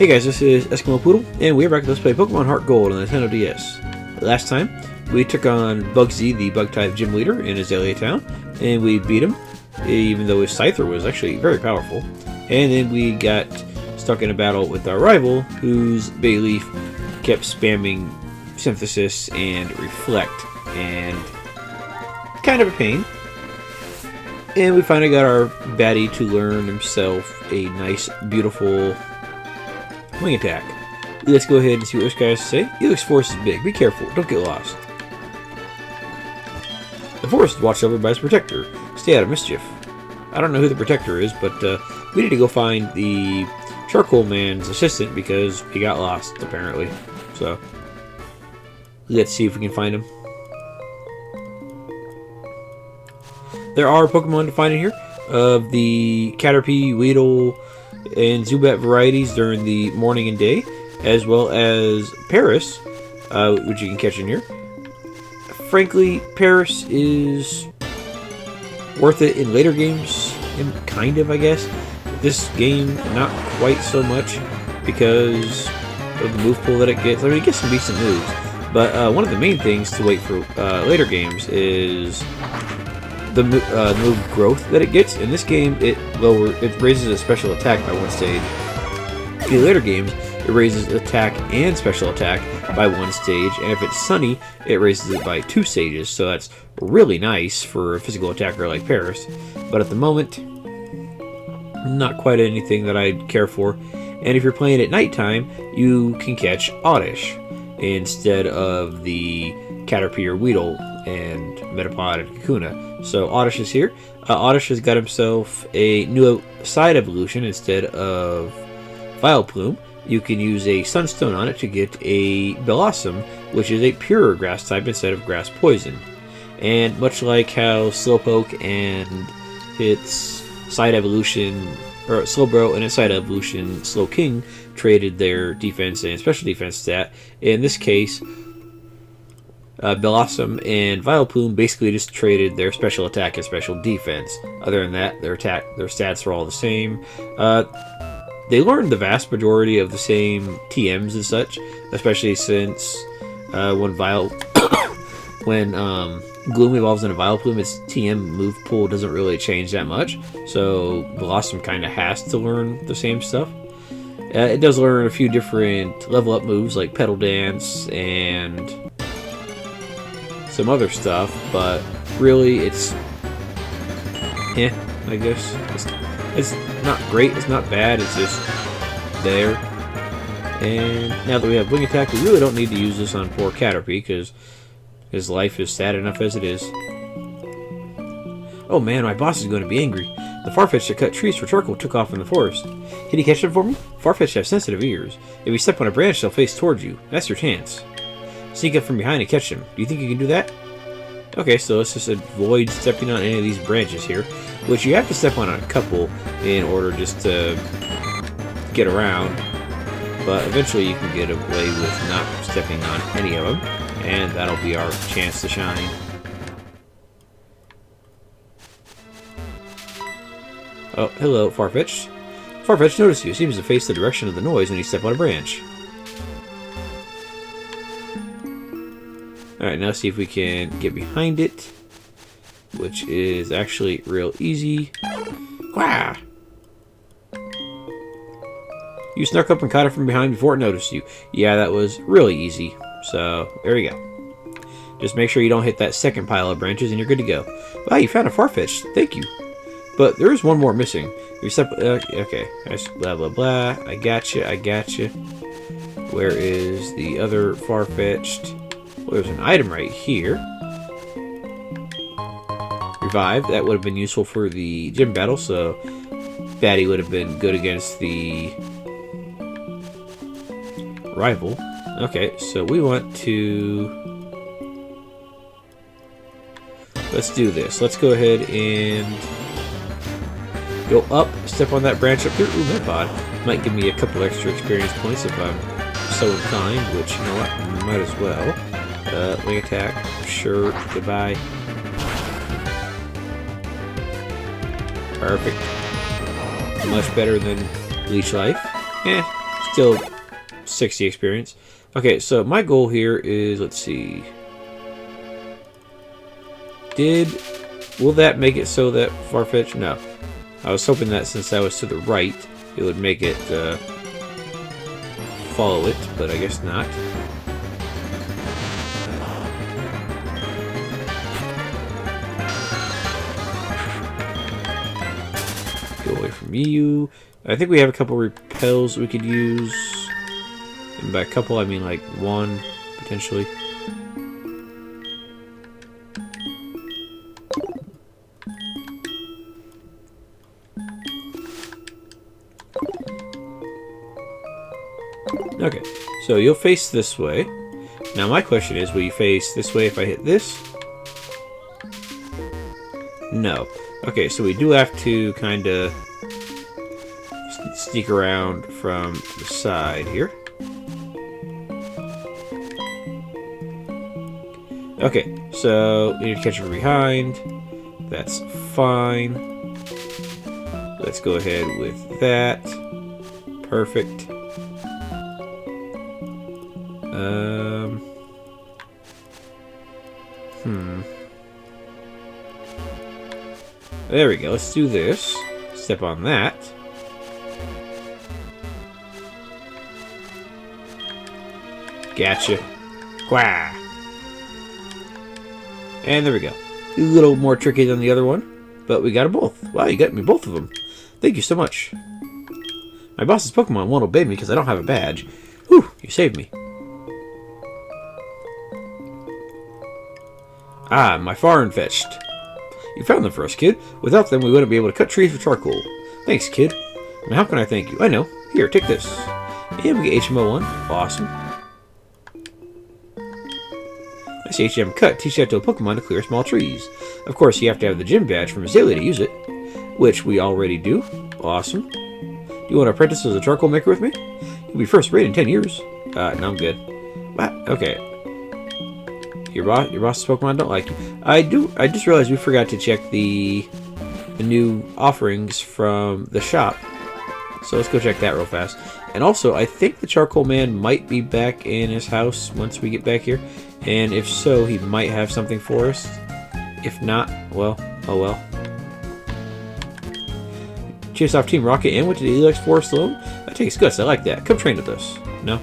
Hey guys, this is Eskimo Poodle, and we're back to Let's Play Pokemon HeartGold on the Nintendo DS. Last time, we took on Bugsy, the Bug-type gym leader in Azalea Town, and we beat him, even though his Scyther was actually very powerful. And then we got stuck in a battle with our rival, whose Bayleaf kept spamming Synthesis and Reflect, and kind of a pain. And we finally got our baddie to learn himself a nice, beautiful wing attack. Let's go ahead and see what this guy has to say. Helix Forest is big. Be careful. Don't get lost. The forest is watched over by its protector. Stay out of mischief. I don't know who the protector is, but we need to go find the charcoal man's assistant because he got lost, apparently. So, let's see if we can find him. There are Pokemon to find in here of the Caterpie, Weedle, and Zubat varieties during the morning and day, as well as Paris, which you can catch in here. Frankly, Paris is worth it in later games, kind of, I guess. This game, not quite so much, because of the move pool that it gets. I mean, it gets some decent moves, but one of the main things to wait for later games is the move growth that it gets. In this game, it raises a special attack by one stage. In the later games, it raises attack and special attack by one stage, and if it's sunny, it raises it by 2 stages, so that's really nice for a physical attacker like Paris. But at the moment, not quite anything that I'd care for. And if you're playing at nighttime, you can catch Oddish instead of the Caterpie or Weedle and Metapod and Kakuna. So Oddish is here. Oddish has got himself a new side evolution instead of Vileplume. You can use a Sunstone on it to get a Blossom, which is a purer grass type instead of grass poison. And much like how Slowpoke and its side evolution, or Slowbro and its side evolution Slowking traded their defense and special defense stat, in this case Blossom and Vileplume basically just traded their special attack and special defense. Other than that, their stats are all the same. They learned the vast majority of the same TMs and such, especially since when Gloom evolves into Vileplume, its TM move pool doesn't really change that much. So Blossom kind of has to learn the same stuff. It does learn a few different level up moves like Petal Dance and some other stuff, but really it's I guess it's not great, it's not bad, it's just there. And now that we have Wing Attack, we really don't need to use this on poor Caterpie because his life is sad enough as it is. Oh man, my boss is going to be angry. The Farfetch'd that cut trees for charcoal took off in the forest. Can you catch them for me? Farfetch'd have sensitive ears. If you step on a branch, they'll face towards you. That's your chance. Sneak up from behind and catch them. Do you think you can do that? Okay, so let's just avoid stepping on any of these branches here, which you have to step on a couple in order just to get around, but eventually you can get away with not stepping on any of them, and that'll be our chance to shine. Oh, hello, Farfetch'd. Farfetch'd noticed you. Seems to face the direction of the noise when you step on a branch. Alright, now see if we can get behind it, which is actually real easy. Wah! You snuck up and caught it from behind before it noticed you. Yeah, that was really easy. So, there you go. Just make sure you don't hit that second pile of branches and you're good to go. Wow, you found a Farfetch'd. Thank you. But there is one more missing. You step... okay. Blah, blah, blah. I gotcha, I gotcha. Where is the other Farfetch'd? Well, there's an item right here. Revive. That would have been useful for the gym battle, so Batty would have been good against the rival. Okay, so we want to... let's do this. Let's go ahead and go up, step on that branch up here. Ooh, Metapod. Might give me a couple extra experience points if I'm so inclined, which, you know what, might as well. Wing attack, sure, goodbye. Perfect. Much better than Leech Life. Still 60 experience. Okay, so my goal here is, let's see. Will that make it so that Farfetch? No. I was hoping that since that was to the right, it would make it follow it, but I guess not. Go away from you. I think we have a couple repels we could use. And by a couple, I mean like one, potentially. Okay, so you'll face this way. Now my question is, will you face this way if I hit this? No. Okay, so we do have to kind of sneak around from the side here. Okay, so we need to catch it from behind. That's fine. Let's go ahead with that. Perfect. There we go. Let's do this. Step on that. Gotcha. Quah. And there we go. A little more tricky than the other one, but we got them both. Wow, you got me both of them. Thank you so much. My boss's Pokemon won't obey me because I don't have a badge. Whew, you saved me. Ah, my Farn fetched. You found them for us, kid. Without them, we wouldn't be able to cut trees with charcoal. Thanks, kid. Now, how can I thank you? I know. Here, take this. And we get HMO 1. Awesome. I see HM cut. Teach that to a Pokemon to clear small trees. Of course, you have to have the gym badge from Azalea to use it, which we already do. Awesome. Do you want to apprentice as a charcoal maker with me? You'll be first rate in 10 years. No, I'm good. What? Okay. Your boss's Pokemon don't like you. I just realized we forgot to check the new offerings from the shop. So let's go check that real fast. And also, I think the Charcoal Man might be back in his house once we get back here. And if so, he might have something for us. If not, well, oh well. Chased off Team Rocket and went to the Elex Forest alone? That takes guts, I like that. Come train with us. No?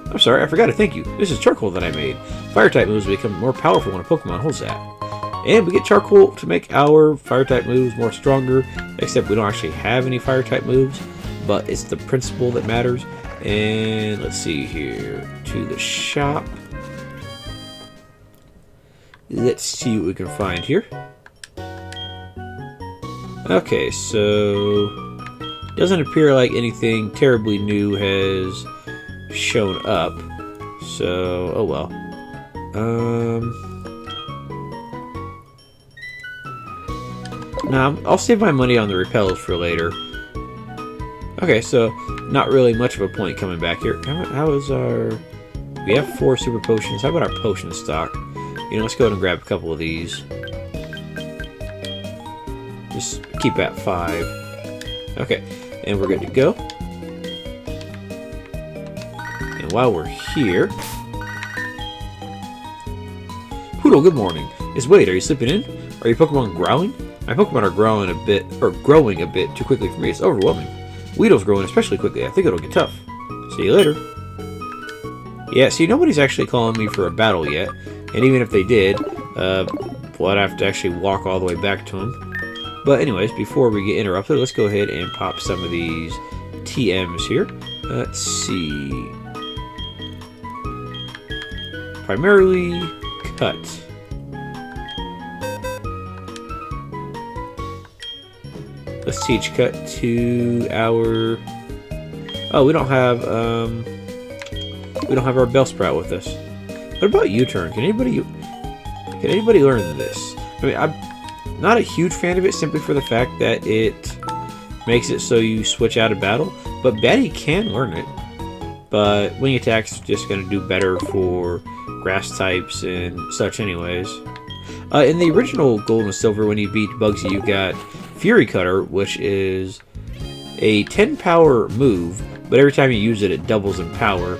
I'm sorry, I forgot to thank you. This is charcoal that I made. Fire-type moves become more powerful when a Pokemon holds that. And we get charcoal to make our Fire-type moves more stronger, except we don't actually have any Fire-type moves, but it's the principle that matters. And let's see here. To the shop. Let's see what we can find here. Okay, so doesn't appear like anything terribly new has shown up, so oh well. Nah, I'll save my money on the repels for later. Okay, so not really much of a point coming back here. How is our... We have 4 super potions. How about our potion stock? You know, let's go ahead and grab a couple of these. Just keep at 5. Okay, and we're good to go. And while we're here... Poodle, good morning. Wade, are you sleeping in? Are your Pokemon growling? My Pokemon are growing a bit too quickly for me. It's overwhelming. Weedle's growing especially quickly. I think it'll get tough. See you later. Yeah, see, nobody's actually calling me for a battle yet. And even if they did, well, I'd have to actually walk all the way back to them. But anyways, before we get interrupted, let's go ahead and pop some of these TMs here. Let's see. Primarily, cut. Let's teach cut to our... Oh, we don't have our Bellsprout with us. What about U-turn? Can anybody learn this? I mean, I'm not a huge fan of it simply for the fact that it makes it so you switch out of battle, but Batty can learn it. But Wing Attack's just going to do better for grass types and such anyways. In the original Gold and Silver, when you beat Bugsy, you got Fury Cutter, which is a 10 power move, but every time you use it, it doubles in power.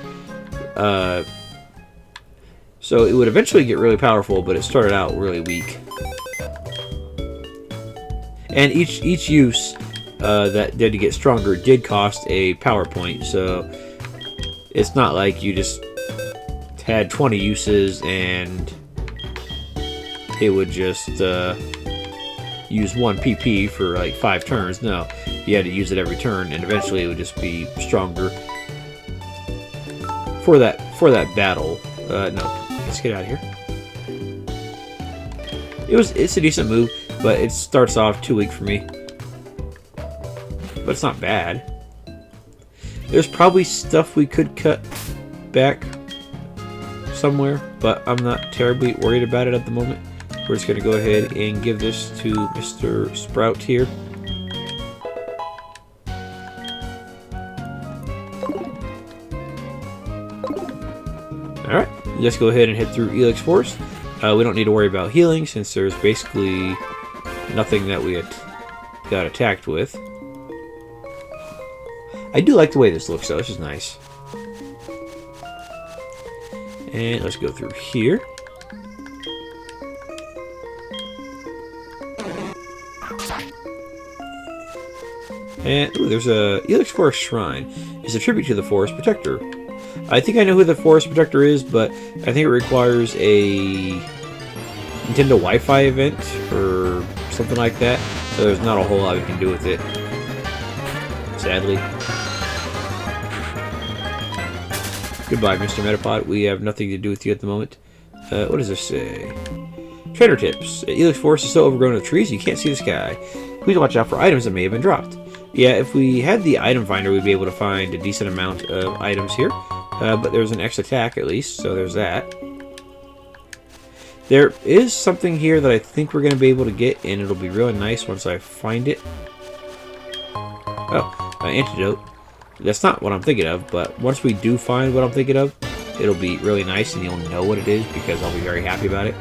So it would eventually get really powerful, but it started out really weak. And each use that did to get stronger did cost a power point, so it's not like you just had 20 uses and it would just use 1 PP for like 5 turns. No, you had to use it every turn, and eventually it would just be stronger for that battle. No, let's get out of here. It's a decent move, but it starts off too weak for me. But it's not bad. There's probably stuff we could cut back somewhere, but I'm not terribly worried about it at the moment. We're just going to go ahead and give this to Mr. Sprout here. Alright, let's go ahead and head through Elix Forest. We don't need to worry about healing since there's basically nothing that we got attacked with. I do like the way this looks though, this is nice. And let's go through here. And ooh, there's a Elix Forest Shrine. It's a tribute to the Forest Protector. I think I know who the Forest Protector is, but I think it requires a Nintendo Wi-Fi event or something like that. So there's not a whole lot we can do with it, sadly. Goodbye, Mr. Metapod. We have nothing to do with you at the moment. What does this say? Trainer tips. Elix Forest is so overgrown with trees you can't see the sky. Please watch out for items that may have been dropped. Yeah, if we had the item finder, we'd be able to find a decent amount of items here. But there's an X attack at least, so there's that. There is something here that I think we're going to be able to get, and it'll be really nice once I find it. Oh, an antidote. That's not what I'm thinking of, but once we do find what I'm thinking of, it'll be really nice, and you'll know what it is, because I'll be very happy about it.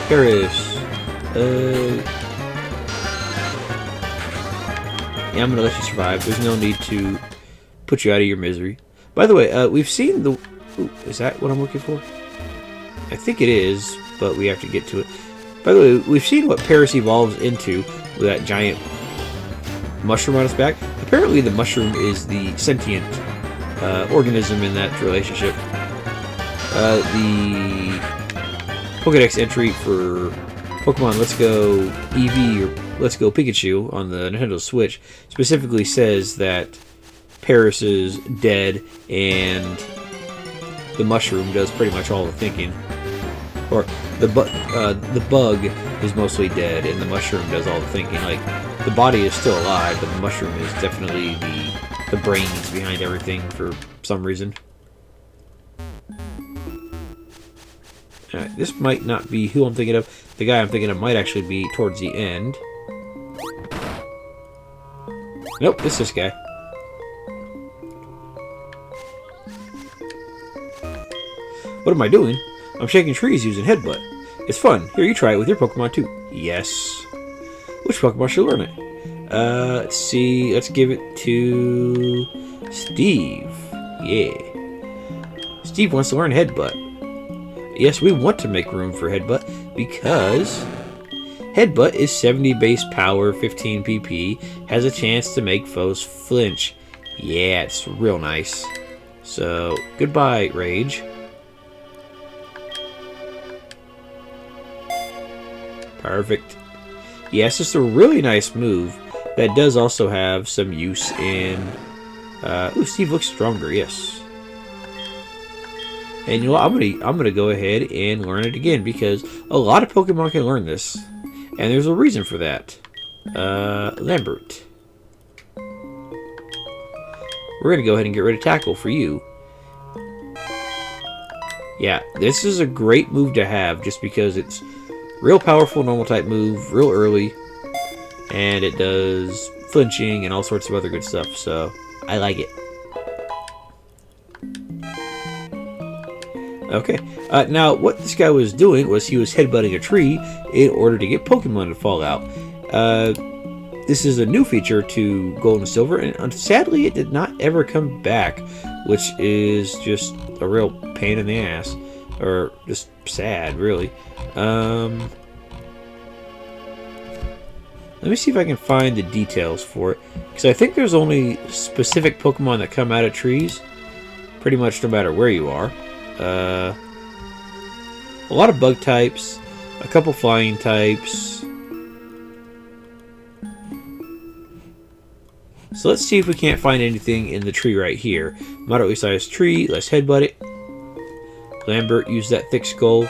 Paris. Yeah, I'm going to let you survive. There's no need to put you out of your misery. By the way, we've seen the... Ooh, is that what I'm looking for? I think it is, but we have to get to it. By the way, we've seen what Paris evolves into with that giant mushroom on its back. Apparently the mushroom is the sentient organism in that relationship. The Pokédex entry for Pokemon Let's Go Eevee or Let's Go Pikachu on the Nintendo Switch specifically says that Paris is dead and the mushroom does pretty much all the thinking. Or the bug is mostly dead and the mushroom does all the thinking. Like, the body is still alive, but the mushroom is definitely the brains behind everything for some reason. Alright, this might not be who I'm thinking of. The guy I'm thinking of might actually be towards the end. Nope, it's this guy. What am I doing? I'm shaking trees using Headbutt. It's fun. Here, you try it with your Pokemon too. Yes. Which Pokemon should learn it? Let's see. Let's give it to Steve. Yeah. Steve wants to learn Headbutt. Yes, we want to make room for Headbutt because Headbutt is 70 base power, 15 PP, has a chance to make foes flinch. Yeah, it's real nice. So, goodbye, Rage. Perfect. Yes, it's a really nice move that does also have some use in... ooh, Steve looks stronger, yes. And you know what, I'm gonna go ahead and learn it again because a lot of Pokemon can learn this. And there's a reason for that. Lambert. We're gonna go ahead and get rid of Tackle for you. Yeah, this is a great move to have just because it's real powerful normal type move, real early, and it does flinching and all sorts of other good stuff, so I like it. Okay, now what this guy was doing was he was headbutting a tree in order to get Pokemon to fall out. this is a new feature to Gold and Silver, and sadly it did not ever come back, which is just a real pain in the ass, or just sad, really. Let me see if I can find the details for it, because I think there's only specific Pokemon that come out of trees, pretty much no matter where you are. A lot of bug types, a couple flying types. So let's see if we can't find anything in the tree right here. Moderately sized tree, let's headbutt it. Lambert, use that thick skull.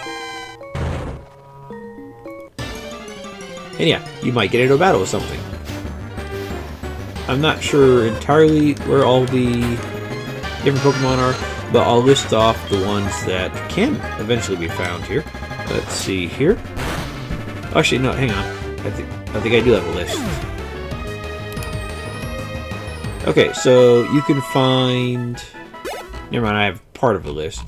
And yeah, you might get into a battle with something. I'm not sure entirely where all the different Pokemon are, but I'll list off the ones that can eventually be found here. Let's see here. Actually, no, hang on. I think I do have a list. Okay, so you can find... Never mind, I have part of a list.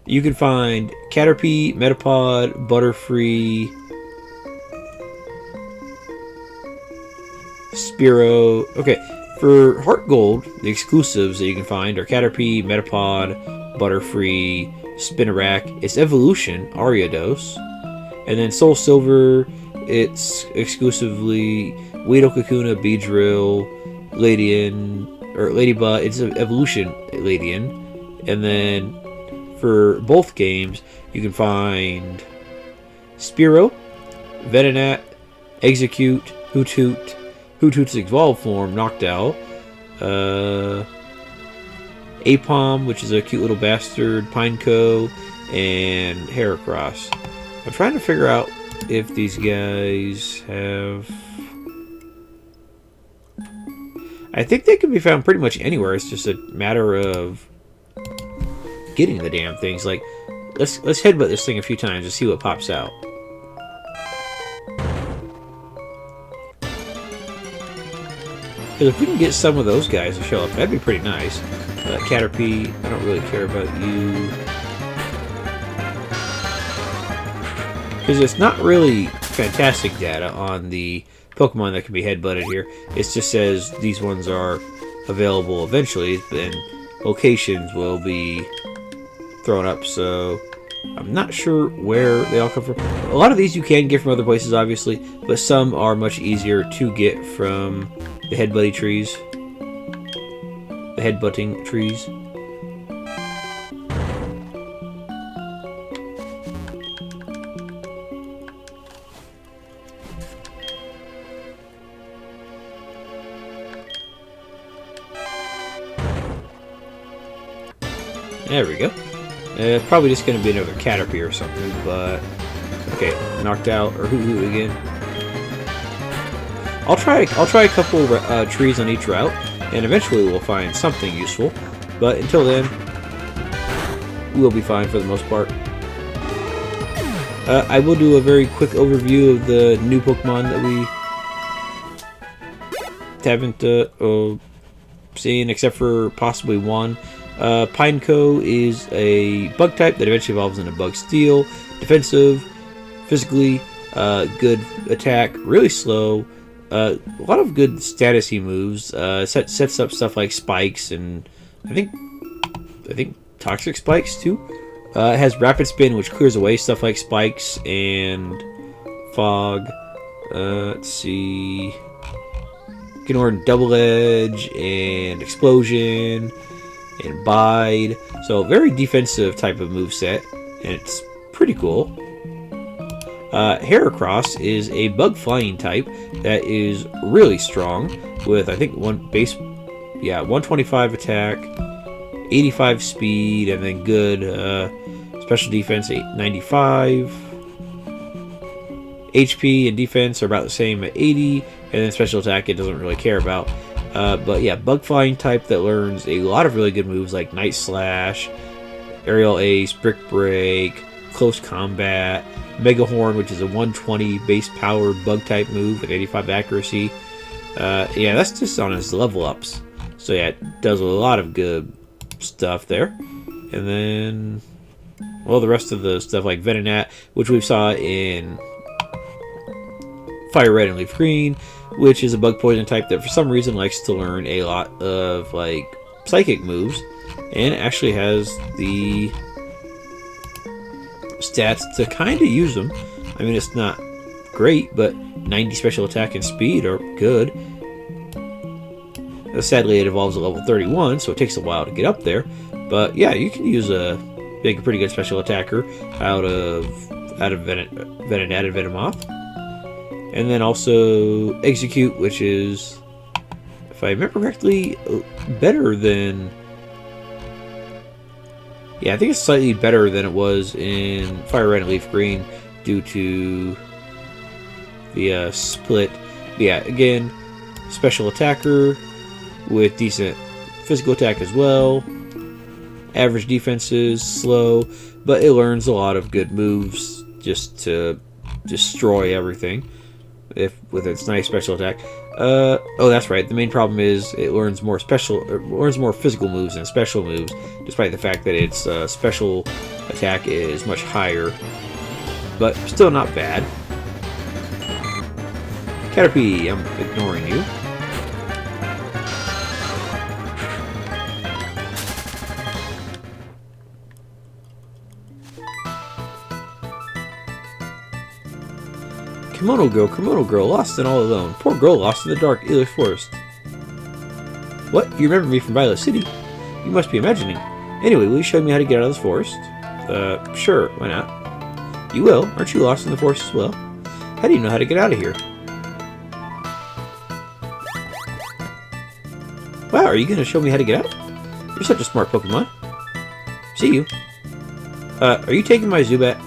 You can find Caterpie, Metapod, Butterfree, Spearow. Okay, for HeartGold, the exclusives that you can find are Caterpie, Metapod, Butterfree, Spinarak. It's Evolution, Ariados. And then Soul Silver, it's exclusively Weedle, Kakuna, Beedrill, Ladian, or Ladybug. It's an Evolution Ladian. And then for both games, you can find Spearow, Venonat, Execute, Hoothoot, Hoothoot's evolved form, Noctowl, Apom, which is a cute little bastard, Pineco, and Heracross. I'm trying to figure out if these guys have... I think they can be found pretty much anywhere. It's just a matter of getting the damn things. Like, let's headbutt this thing a few times to see what pops out. Because if we can get some of those guys to show up, that'd be pretty nice. Caterpie, I don't really care about you. Because it's not really fantastic data on the Pokemon that can be headbutted here. It just says these ones are available eventually, then locations will be thrown up, so I'm not sure where they all come from. A lot of these you can get from other places, obviously, but some are much easier to get from the headbutting trees. The headbutting trees. There we go. It's probably just going to be another Caterpie or something, but... Okay, knocked out, or Hoothoot again. I'll try a couple trees on each route, and eventually we'll find something useful. But until then, we'll be fine for the most part. I will do a very quick overview of the new Pokemon that we haven't seen, except for possibly one. Pineco is a bug type that eventually evolves into Bug Steel. Defensive, physically, good attack, really slow. A lot of good statusy moves. Sets up stuff like spikes and I think toxic spikes too. It has rapid spin, which clears away stuff like spikes and fog. Let's see. You can learn double edge and explosion and bide. So very defensive type of moveset, and it's pretty cool. Heracross is a bug flying type that is really strong with, I think, 125 attack, 85 speed, and then good special defense 95. HP and defense are about the same at 80, and then special attack it doesn't really care about. But yeah, bug flying type that learns a lot of really good moves like Night Slash, Aerial Ace, Brick Break, Close Combat, Mega Horn, which is a 120 base power bug type move with 85 accuracy. Yeah, that's just on his level ups. So yeah, it does a lot of good stuff there. And then, well, the rest of the stuff like Venonat, which we saw in Fire Red and Leaf Green, which is a bug poison type that for some reason likes to learn a lot of like psychic moves, and actually has the stats to kind of use them. I mean, it's not great, but 90 special attack and speed are good. Sadly, it evolves at level 31, so it takes a while to get up there. But yeah, you can use make a pretty good special attacker out of Venonat and Venomoth. And then also Execute, which is, if I remember correctly, better than... Yeah, I think it's slightly better than it was in Fire Red and Leaf Green due to the split. But yeah, again, special attacker with decent physical attack as well. Average defenses, slow, but it learns a lot of good moves just to destroy everything with its nice special attack. Oh, that's right. The main problem is it learns more physical moves than special moves, despite the fact that its special attack is much higher, but still not bad. Caterpie, I'm ignoring you. Kimono girl, lost and all alone. Poor girl lost in the dark, Eloy Forest. What? You remember me from Violet City? You must be imagining. Anyway, will you show me how to get out of this forest? Sure, why not? You will? Aren't you lost in the forest as well? How do you know how to get out of here? Wow, are you going to show me how to get out? You're such a smart Pokemon. See you. Are you taking my Zubat?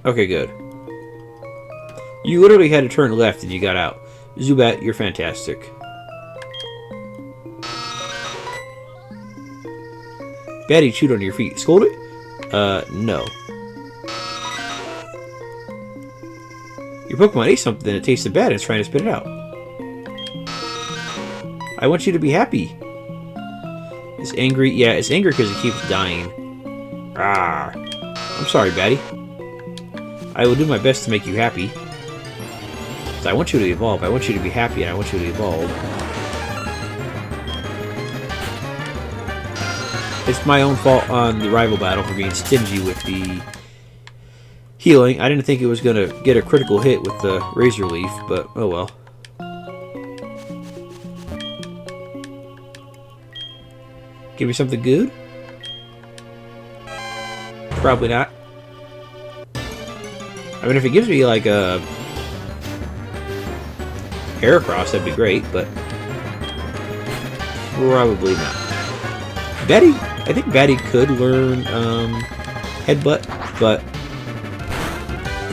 Okay, good. You literally had to turn left and you got out. Zubat, you're fantastic. Batty chewed on your feet. Scold it? No. Your Pokemon ate something that tasted bad and is trying to spit it out. I want you to be happy. It's angry. Yeah, it's angry because it keeps dying. Ah. I'm sorry, Batty. I will do my best to make you happy. I want you to evolve. I want you to be happy, and I want you to evolve. It's my own fault on the rival battle for being stingy with the healing. I didn't think it was going to get a critical hit with the Razor Leaf, but oh well. Give me something good? Probably not. I mean, if it gives me like a Heracross, that'd be great, but probably not. Batty, I think Batty could learn Headbutt, but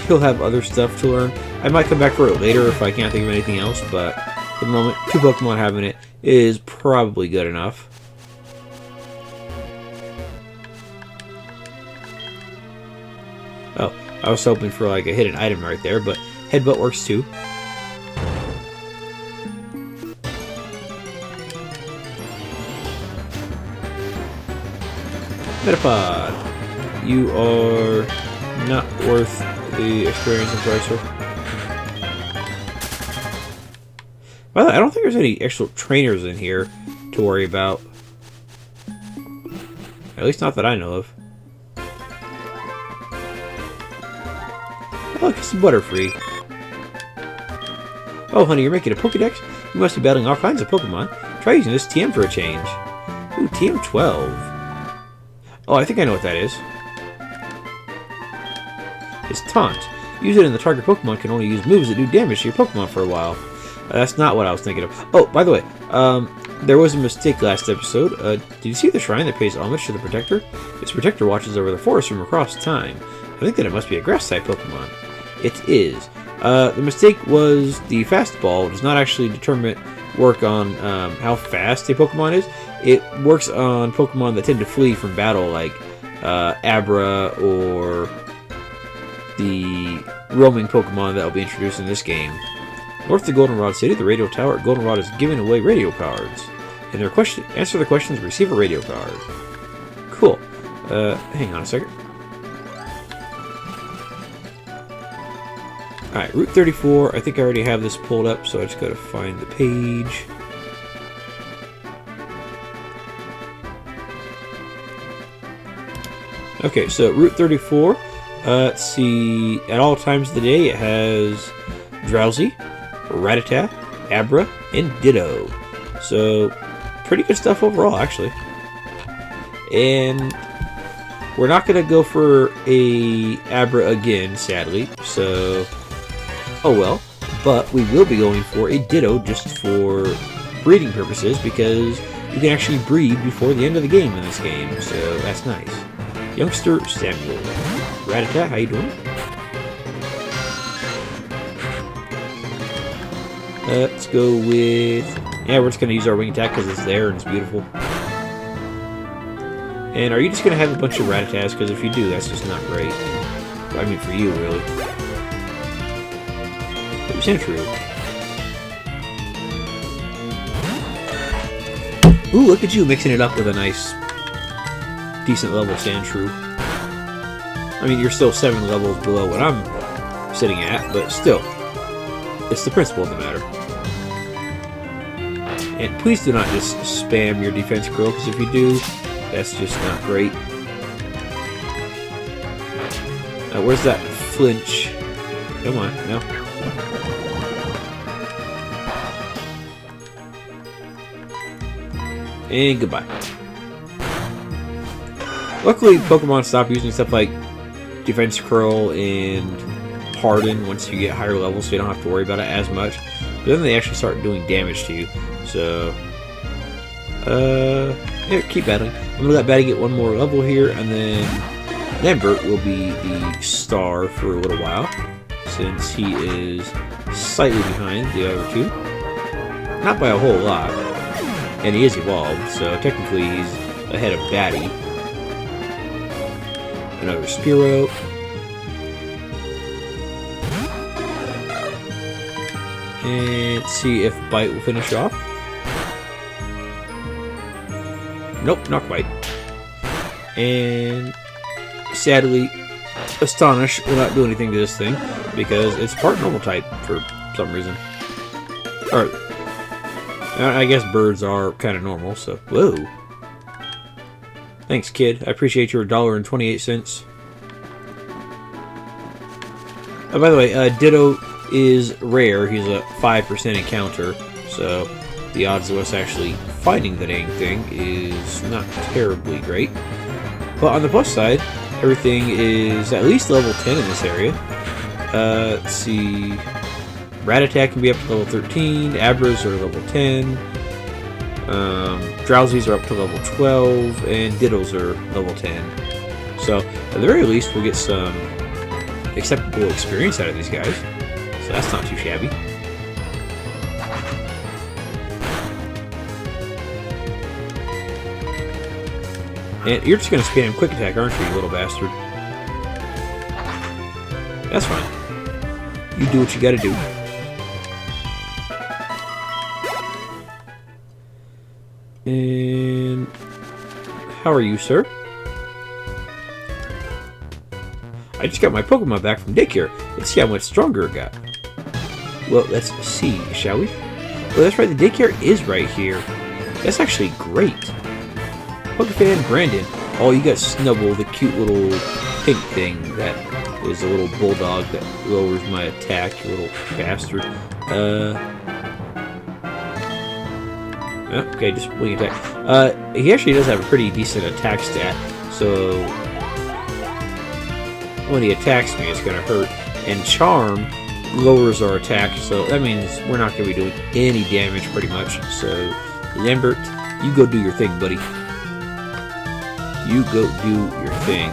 he'll have other stuff to learn. I might come back for it later if I can't think of anything else, but for the moment, 2 Pokemon having it is probably good enough. Oh, I was hoping for like a hidden item right there, but Headbutt works too. Metapod, you are not worth the experience and price. Well, I don't think there's any actual trainers in here to worry about. At least not that I know of. Oh, look, it's Butterfree. Oh, honey, you're making a Pokédex? You must be battling all kinds of Pokemon. Try using this TM for a change. Ooh, TM12. Oh, I think I know what that is. It's Taunt. Use it and the target Pokemon can only use moves that do damage to your Pokemon for a while. That's not what I was thinking of. Oh, by the way, there was a mistake last episode. Did you see the shrine that pays homage to the Protector? Its Protector watches over the forest from across time. I think that it must be a Grass-type Pokemon. It is. The mistake was the Fastball does not actually work on how fast a Pokemon is. It works on Pokemon that tend to flee from battle, like Abra or the roaming Pokemon that will be introduced in this game. North of Goldenrod City, the radio tower at Goldenrod is giving away radio cards. And answer the questions, receive a radio card. Cool. Hang on a second. Alright, Route 34. I think I already have this pulled up, so I just gotta find the page. Okay, so Route 34. Let's see. At all times of the day, it has Drowsy, Rattata, Abra, and Ditto. So, pretty good stuff overall, actually. And we're not going to go for a Abra again, sadly. So, oh well. But we will be going for a Ditto just for breeding purposes, because you can actually breed before the end of the game in this game. So, that's nice. Youngster Samuel. Rattata, how you doing? Let's go with... Yeah, we're just going to use our wing attack because it's there and it's beautiful. And are you just going to have a bunch of Rattatas? Because if you do, that's just not great. I mean, for you, really. But Sandshrew. Ooh, look at you mixing it up with a nice, decent level Sandshrew. I mean, you're still 7 levels below what I'm sitting at, but still. It's the principle of the matter. And please do not just spam your defense curl, because if you do, that's just not great. Where's that flinch? Come on, no. And goodbye. Luckily, Pokemon stop using stuff like Defense Curl and Harden once you get higher levels, so you don't have to worry about it as much. But then they actually start doing damage to you. So, yeah, keep battling. I'm gonna let Batty get one more level here, and then Lambert will be the star for a little while, since he is slightly behind the other two. Not by a whole lot. And he is evolved, so technically he's ahead of Batty. Another Spearow. And see if Bite will finish off. Nope, not quite. And sadly, Astonish will not do anything to this thing because it's part normal type for some reason. Or, I guess birds are kind of normal, so... Whoa. Thanks, kid. I appreciate your $1.28. Oh, by the way, Ditto is rare. He's a 5% encounter, so the odds of us actually finding the dang thing is not terribly great. But on the plus side, everything is at least level 10 in this area. Let's see... Rattata can be up to level 13, Abras are level 10, Drowsies are up to level 12, and Dittos are level 10. So, at the very least, we'll get some acceptable experience out of these guys. So that's not too shabby. And you're just going to spam quick attack, aren't you, you little bastard? That's fine. You do what you gotta do. And how are you, sir? I just got my Pokemon back from daycare. Let's see how much stronger it got. Well, let's see, shall we? Well, that's right, the daycare is right here. That's actually great. Pokefan Brandon. Oh, you got Snubble, the cute little pink thing that is a little bulldog that lowers my attack, you little bastard. Okay, just wing attack. He actually does have a pretty decent attack stat, so when he attacks me, it's gonna hurt. And Charm lowers our attack, so that means we're not gonna be doing any damage pretty much. So, Lambert, you go do your thing, buddy. You go do your thing.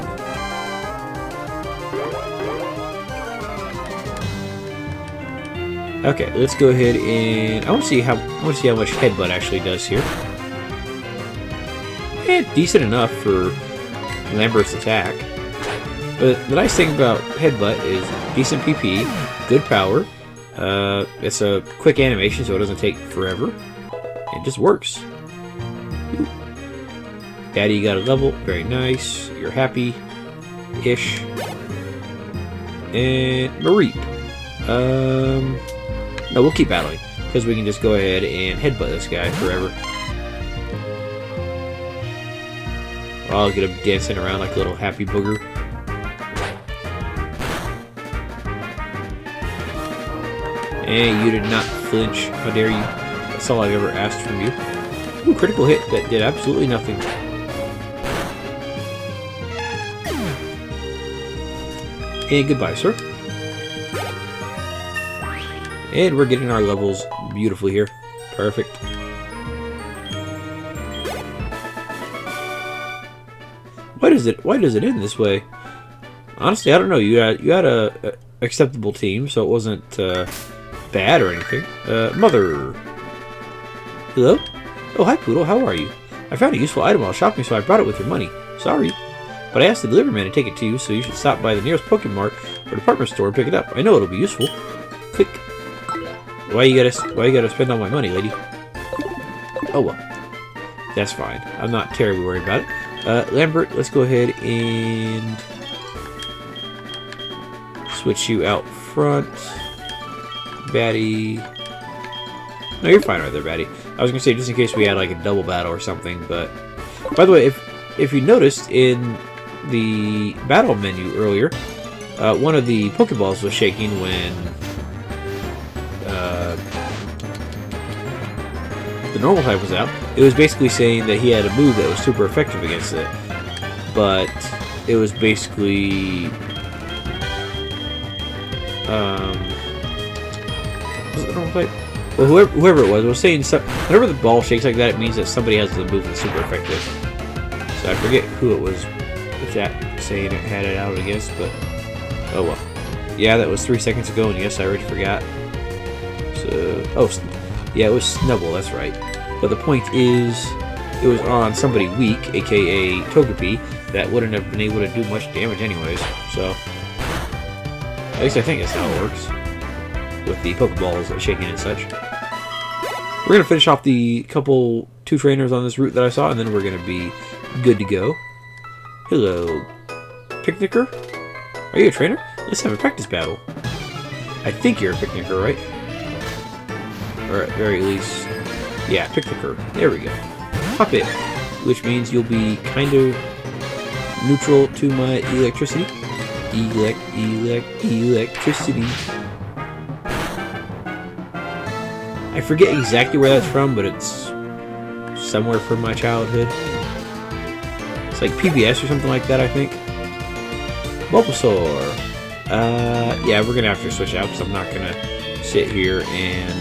Okay, let's go ahead and I want to see how much Headbutt actually does here. And decent enough for Lambert's attack. But the nice thing about Headbutt is decent PP, good power. It's a quick animation, so it doesn't take forever. It just works. Ooh. Daddy got a level, very nice. You're happy-ish. And Mareep. No, we'll keep battling. Because we can just go ahead and headbutt this guy forever. I'll get him dancing around like a little happy booger. And you did not flinch. How dare you? That's all I've ever asked from you. Ooh, critical hit that did absolutely nothing. And goodbye, sir. And we're getting our levels beautifully here. Perfect. Why does it end this way? Honestly, I don't know. You had a acceptable team, so it wasn't bad or anything. Mother. Hello? Oh, hi, Poodle. How are you? I found a useful item while shopping, so I brought it with your money. Sorry. But I asked the delivery man to take it to you, so you should stop by the nearest Pokémon Mart or department store and pick it up. I know it'll be useful. Click. Why you gotta spend all my money, lady? Oh well. That's fine. I'm not terribly worried about it. Lambert, let's go ahead and switch you out front. Batty. No, you're fine right there, Batty. I was gonna say just in case we had like a double battle or something, but by the way, if you noticed in the battle menu earlier, one of the Pokeballs was shaking when the normal type was out. It was basically saying that he had a move that was super effective against it, but it was basically was it the normal type? Well, whoever it was saying whenever the ball shakes like that, it means that somebody has the move that's super effective. So I forget who it was. The chat saying it had it out against, but oh well. Yeah, that was 3 seconds ago, and yes, I already forgot. So yeah, it was Snubble. That's right. But the point is, it was on somebody weak, aka Togepi, that wouldn't have been able to do much damage anyways. So at least I think that's how it works with the Pokeballs shaking and such. We're gonna finish off the two trainers on this route that I saw, and then we're gonna be good to go. Hello, Picnicker. Are you a trainer? Let's have a practice battle. I think you're a Picnicker, right? Or at very least, yeah, Picnicker. There we go. Hop it, which means you'll be kind of neutral to my electricity. Electricity. I forget exactly where that's from, but it's somewhere from my childhood. It's like PBS or something like that, I think. Bulbasaur. Yeah, we're gonna have to switch out because I'm not gonna sit here and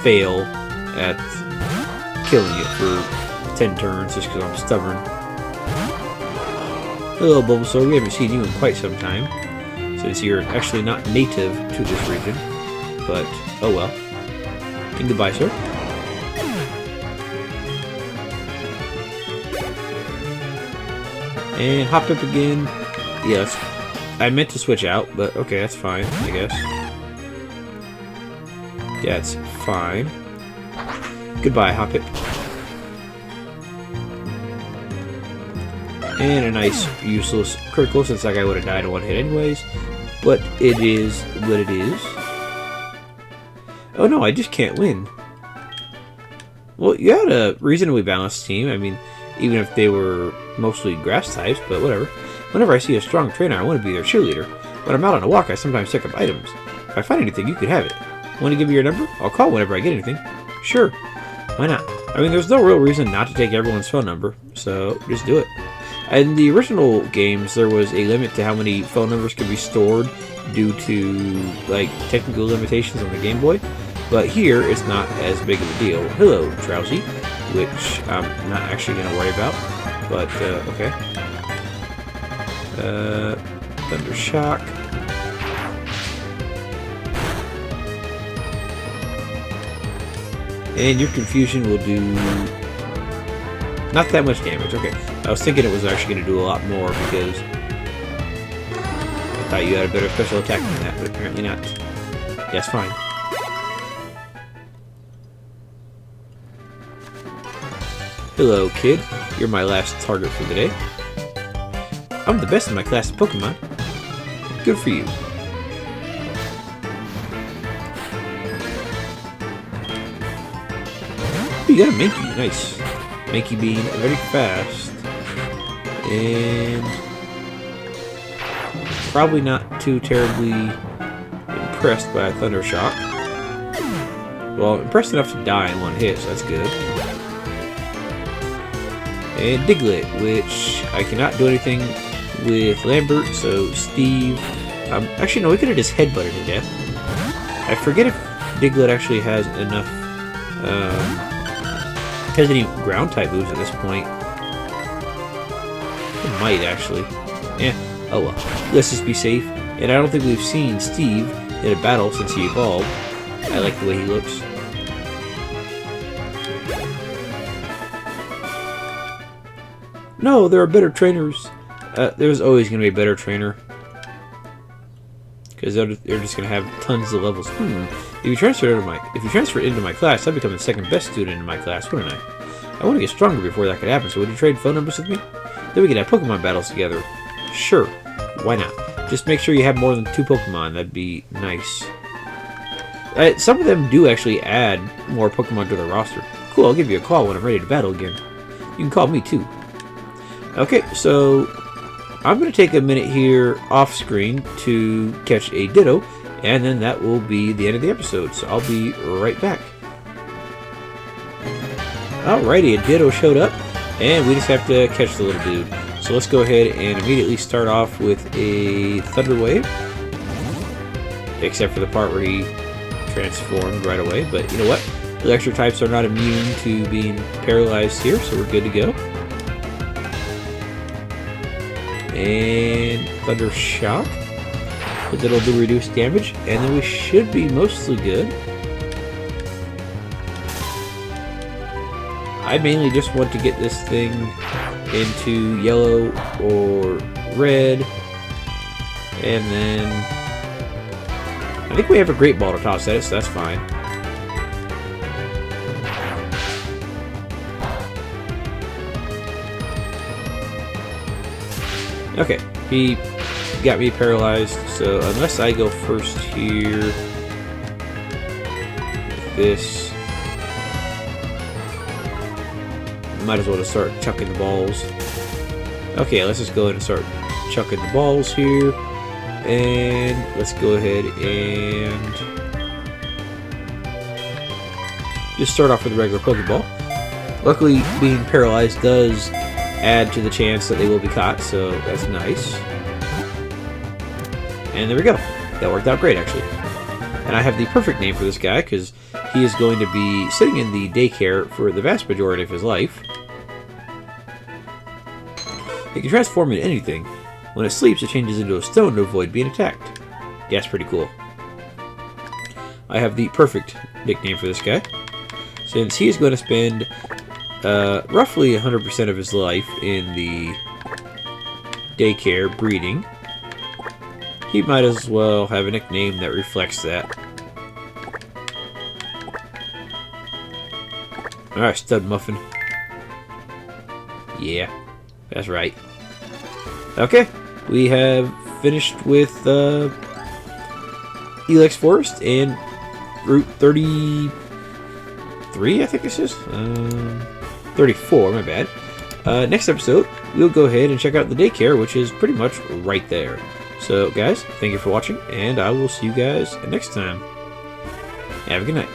fail at killing it for 10 turns just because I'm stubborn. Hello, Bulbasaur. We haven't seen you in quite some time, since you're actually not native to this region. But, oh well. And goodbye, sir. And hop up again. Yes. I meant to switch out, but okay, that's fine, I guess. Yeah, it's fine. Goodbye, Hoppip. And a nice, useless critical, since that guy would have died in one hit anyways. But it is what it is. Oh no, I just can't win. Well, you had a reasonably balanced team. I mean, even if they were mostly grass types, but whatever. Whenever I see a strong trainer, I want to be their cheerleader. When I'm out on a walk, I sometimes pick up items. If I find anything, you could have it. Want to give me your number? I'll call whenever I get anything. Sure. Why not? I mean, there's no real reason not to take everyone's phone number, so just do it. In the original games, there was a limit to how many phone numbers could be stored due to, like, technical limitations on the Game Boy. But here, it's not as big of a deal. Hello, Drowsy, which I'm not actually going to worry about, but, okay. Thunder Shock. And your confusion will do not that much damage. Okay, I was thinking it was actually going to do a lot more because I thought you had a better special attack than that, but apparently not. Yes, fine. Hello, kid. You're my last target for the day. I'm the best in my class of Pokemon. Good for you. you got a Mankey. Nice. Mankey being very fast. And probably not too terribly impressed by a Thunder Shock. Well, impressed enough to die in one hit, so that's good. And Diglett, which I cannot do anything with Lambert, so Steve... actually, no, we could have just headbutted to death. I forget if Diglett actually has enough... has any ground-type moves at this point. It might, actually. Yeah, oh well. Let's just be safe. And I don't think we've seen Steve in a battle since he evolved. I like the way he looks. No, there are better trainers. There's always going to be a better trainer. Because they're just going to have tons of levels. If you transfer into my class, I'd become the second best student in my class, wouldn't I? I want to get stronger before that could happen, so would you trade phone numbers with me? Then we could have Pokemon battles together. Sure, why not? Just make sure you have more than 2 Pokemon, that'd be nice. Some of them do actually add more Pokemon to their roster. Cool, I'll give you a call when I'm ready to battle again. You can call me too. Okay, so I'm going to take a minute here off screen to catch a Ditto, and then that will be the end of the episode, so I'll be right back. Alrighty, a Ditto showed up, and we just have to catch the little dude. So let's go ahead and immediately start off with a Thunder Wave. Except for the part where he transformed right away, but you know what? Electric types are not immune to being paralyzed here, so we're good to go. And Thunder Shock, because it'll do reduced damage, and then we should be mostly good. I mainly just want to get this thing into yellow or red, and then I think we have a Great Ball to toss at it, so that's fine. Okay, he got me paralyzed, so unless I go first here with this, might as well just start chucking the balls. Okay, let's just go ahead and start chucking the balls here, and let's go ahead and just start off with a regular Pokeball. Luckily, being paralyzed does add to the chance that they will be caught, so that's nice. And there we go. That worked out great, actually. And I have the perfect name for this guy, because he is going to be sitting in the daycare for the vast majority of his life. It can transform into anything. When it sleeps, it changes into a stone to avoid being attacked. Yeah, that's pretty cool. I have the perfect nickname for this guy, since he is going to spend roughly 100% of his life in the daycare breeding. He might as well have a nickname that reflects that. Alright, Stud Muffin. Yeah, that's right. Okay, we have finished with Elex Forest and Route 33, I think this is. 34, my bad. Next episode, we'll go ahead and check out the daycare, which is pretty much right there. So, guys, thank you for watching, and I will see you guys next time. Have a good night.